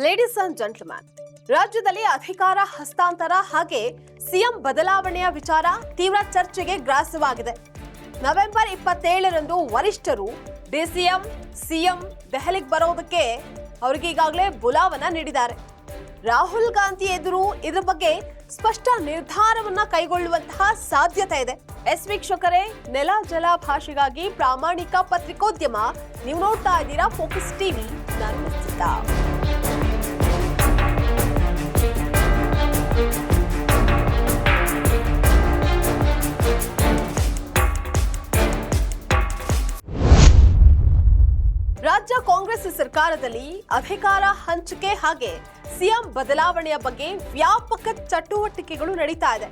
Ladies and gentleman, ರಾಜ್ಯದಲ್ಲಿ ಅಧಿಕಾರ ಹಸ್ತಾಂತರ ಹಾಗೆ ಸಿಎಂ ಬದಲಾವಣೆಯ ವಿಚಾರ ತೀವ್ರ ಚರ್ಚೆಗೆ ಗ್ರಾಸವಾಗಿದೆ. ನವೆಂಬರ್ 27ರಂದು ವರಿಷ್ಠರು ಡಿಸಿಎಂ ಸಿಎಂ ದೆಹಲಿಗೆ ಬರೋದಕ್ಕೆ ಅವರಿಗೆ ಈಗಾಗಲೇ ಬುಲಾವನ್ನ ನೀಡಿದ್ದಾರೆ. ರಾಹುಲ್ ಗಾಂಧಿ ಎದುರು ಇದರ ಬಗ್ಗೆ ಸ್ಪಷ್ಟ ನಿರ್ಧಾರವನ್ನ ಕೈಗೊಳ್ಳುವಂತಹ ಸಾಧ್ಯತೆ ಇದೆ. ವೀಕ್ಷಕರೇ, ನೆಲ ಜಲ ಭಾಷೆಗಾಗಿ ಪ್ರಾಮಾಣಿಕ ಪತ್ರಿಕೋದ್ಯಮ. ನೀವು ನೋಡ್ತಾ ಇದ್ದೀರಾ ಫೋಕಸ್ ಟಿವಿ. ನಾನು ನಿಶ್ಚಿತ. ರಾಜ್ಯ ಕಾಂಗ್ರೆಸ್ ಸರ್ಕಾರದಲ್ಲಿ ಅಧಿಕಾರ ಹಂಚಿಕೆ ಹಾಗೆ ಸಿಎಂ ಬದಲಾವಣೆಯ ಬಗ್ಗೆ ವ್ಯಾಪಕ ಚಟುವಟಿಕೆಗಳು ನಡೀತಾ ಇದೆ.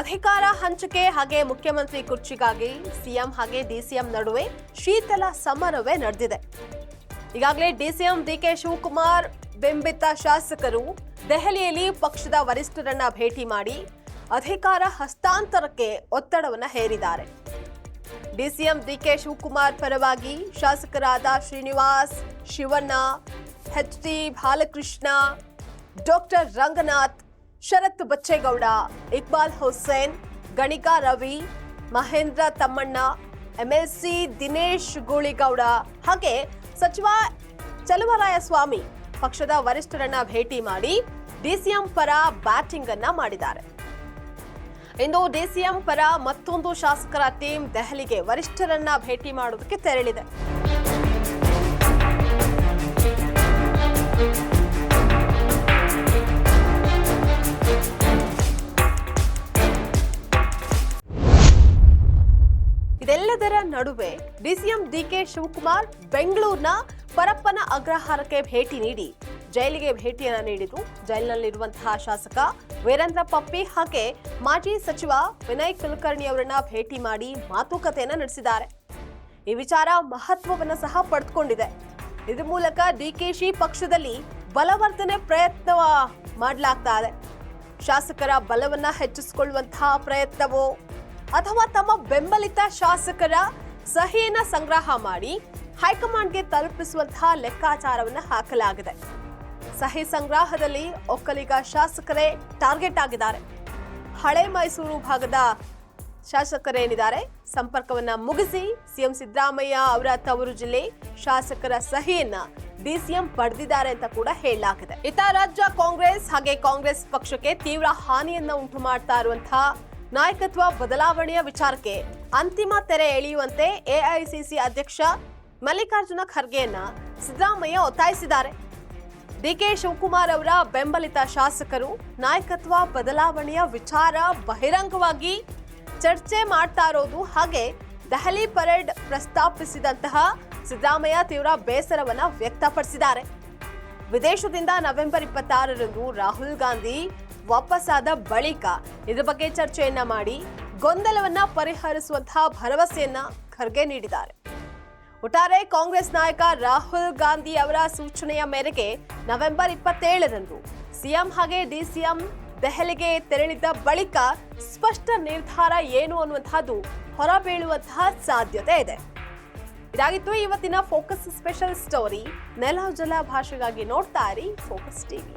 ಅಧಿಕಾರ ಹಂಚಿಕೆ ಹಾಗೆ ಮುಖ್ಯಮಂತ್ರಿ ಕುರ್ಚಿಗಾಗಿ ಸಿಎಂ ಹಾಗೆ ಡಿಸಿಎಂ ನಡುವೆ ಶೀತಲ ಸಮರವೇ ನಡೆದಿದೆ. ಈಗಾಗಲೇ ಡಿಸಿಎಂ ಡಿಕೆ ಶಿವಕುಮಾರ್ ಬೆಂಬಿತ ಶಾಸಕರು ದೆಹಲಿಯಲ್ಲಿ ಪಕ್ಷದ ವರಿಷ್ಠರನ್ನ ಭೇಟಿ ಮಾಡಿ ಅಧಿಕಾರ ಹಸ್ತಾಂತರಕ್ಕೆ ಒತ್ತಡವನ್ನ ಹೇರಿದ್ದಾರೆ. ಡಿಸಿಎಂ ಡಿಕೆ ಶಿವಕುಮಾರ್ ಪರವಾಗಿ ಶಾಸಕರಾದ Srinivas, Shivanna, H D. Balakrishna, doctor Ranganath, Sharath Bachegowda, Iqbal Hussain, Ganika Ravi, Mahendra Thammanna, MLC Dinesh Gooligowda ಹಾಗೆ ಸಚಿವ ಚಲುವರಾಯಸ್ವಾಮಿ ಪಕ್ಷದ ವರಿಷ್ಠರನ್ನ ಭೇಟಿ ಮಾಡಿ ಡಿಸಿಎಂ ಪರ ಬ್ಯಾಟಿಂಗ್ ಅನ್ನ ಮಾಡಿದ್ದಾರೆ. ಇಂದು ಡಿಸಿಎಂ ಪರ ಮತ್ತೊಂದು ಶಾಸಕರ ಟೀಮ್ ದೆಹಲಿಗೆ ವರಿಷ್ಠರನ್ನ ಭೇಟಿ ಮಾಡೋದಕ್ಕೆ ತೆರಳಿದೆ. ಇದೆಲ್ಲದರ ನಡುವೆ ಡಿಸಿಎಂ ಡಿಕೆ ಶಿವಕುಮಾರ್ ಬೆಂಗಳೂರಿನ ಪರಪ್ಪನ ಅಗ್ರಹಾರಕ್ಕೆ ಭೇಟಿ ನೀಡಿ ಜೈಲಿಗೆ ಭೇಟಿಯನ್ನ ನೀಡಿದ್ರು. ಜೈಲಿನಲ್ಲಿರುವಂತಹ ಶಾಸಕ ವೀರೇಂದ್ರ ಪಪ್ಪಿ ಹಾಗೆ ಮಾಜಿ ಸಚಿವ ವಿನಯ್ ಕುಲಕರ್ಣಿ ಅವರನ್ನ ಭೇಟಿ ಮಾಡಿ ಮಾತುಕತೆಯನ್ನ ನಡೆಸಿದ್ದಾರೆ. ಈ ವಿಚಾರ ಮಹತ್ವವನ್ನ ಸಹ ಪಡೆದುಕೊಂಡಿದೆ. ಇದ್ರ ಮೂಲಕ ಡಿಕೆಶಿ ಪಕ್ಷದಲ್ಲಿ ಬಲವರ್ಧನೆ ಪ್ರಯತ್ನ ಮಾಡಲಾಗ್ತಾ ಇದೆ. ಶಾಸಕರ ಬಲವನ್ನ ಹೆಚ್ಚಿಸಿಕೊಳ್ಳುವಂತಹ ಪ್ರಯತ್ನವೋ ಅಥವಾ ತಮ್ಮ ಬೆಂಬಲಿತ ಶಾಸಕರ ಸಹಿಯನ್ನ ಸಂಗ್ರಹ ಮಾಡಿ ಹೈಕಮಾಂಡ್ಗೆ ತಲುಪಿಸುವಂತಹ ಲೆಕ್ಕಾಚಾರವನ್ನ ಹಾಕಲಾಗಿದೆ. ಸಹಿ ಸಂಗ್ರಹದಲ್ಲಿ ಒಕ್ಕಲಿಗ ಶಾಸಕರೇ ಟಾರ್ಗೆಟ್ ಆಗಿದ್ದಾರೆ. ಹಳೆ ಮೈಸೂರು ಭಾಗದ ಶಾಸಕರೇನಿದ್ದಾರೆ ಸಂಪರ್ಕವನ್ನ ಮುಗಿಸಿ ಸಿಎಂ ಸಿದ್ದರಾಮಯ್ಯ ಅವರ ತವರು ಜಿಲ್ಲೆ ಶಾಸಕರ ಸಹಿಯನ್ನ ಡಿಸಿಎಂ ಪಡೆದಿದ್ದಾರೆ ಅಂತ ಕೂಡ ಹೇಳಲಾಗಿದೆ. ಇತ ರಾಜ್ಯ ಕಾಂಗ್ರೆಸ್ ಹಾಗೆ ಕಾಂಗ್ರೆಸ್ ಪಕ್ಷಕ್ಕೆ ತೀವ್ರ ಹಾನಿಯನ್ನ ಉಂಟು ಮಾಡ್ತಾ ಇರುವಂತಹ ನಾಯಕತ್ವ ಬದಲಾವಣೆಯ ವಿಚಾರಕ್ಕೆ ಅಂತಿಮ ತೆರೆ ಎಳೆಯುವಂತೆ ಎಐಸಿಸಿ ಅಧ್ಯಕ್ಷ ಮಲ್ಲಿಕಾರ್ಜುನ ಖರ್ಗೆಯನ್ನ ಸಿದ್ದರಾಮಯ್ಯ ಒತ್ತಾಯಿಸಿದ್ದಾರೆ. ಡಿಕೆ ಶಿವಕುಮಾರ್ ಅವರ ಬೆಂಬಲಿತ ಶಾಸಕರು ನಾಯಕತ್ವ ಬದಲಾವಣೆಯ ವಿಚಾರ ಬಹಿರಂಗವಾಗಿ ಚರ್ಚೆ ಮಾಡ್ತಾ ಇರೋದು ಹಾಗೆ ದೆಹಲಿ ಪರೇಡ್ ಪ್ರಸ್ತಾಪಿಸಿದಂತಹ ಸಿದ್ದರಾಮಯ್ಯ ತೀವ್ರ ಬೇಸರವನ್ನ ವ್ಯಕ್ತಪಡಿಸಿದ್ದಾರೆ. ವಿದೇಶದಿಂದ ನವೆಂಬರ್ 26ರಂದು ರಾಹುಲ್ ಗಾಂಧಿ ವಾಪಸ್ಸಾದ ಬಳಿಕ ಇದರ ಬಗ್ಗೆ ಚರ್ಚೆಯನ್ನ ಮಾಡಿ ಗೊಂದಲವನ್ನ ಪರಿಹರಿಸುವಂತಹ ಭರವಸೆಯನ್ನ ಖರ್ಗೆ ನೀಡಿದ್ದಾರೆ. ಒಟ್ಟಾರೆ ಕಾಂಗ್ರೆಸ್ ನಾಯಕ ರಾಹುಲ್ ಗಾಂಧಿ ಅವರ ಸೂಚನೆಯ ಮೇರೆಗೆ ನವೆಂಬರ್ 27ರಂದು ಸಿಎಂ ಹಾಗೆ ಡಿಸಿಎಂ ದೆಹಲಿಗೆ ತೆರಳಿದ್ದ ಬಳಿಕ ಸ್ಪಷ್ಟ ನಿರ್ಧಾರ ಏನು ಅನ್ನುವಂತಹದ್ದು ಹೊರಬೀಳುವಂತಹ ಸಾಧ್ಯತೆ ಇದೆ. ಇದಾಗಿತ್ತು ಇವತ್ತಿನ ಫೋಕಸ್ ಸ್ಪೆಷಲ್ ಸ್ಟೋರಿ. ನೆಲ ಜಲ ಭಾಷೆಗಾಗಿ ನೋಡ್ತಾ ಇರಿ ಫೋಕಸ್ ಟಿವಿ.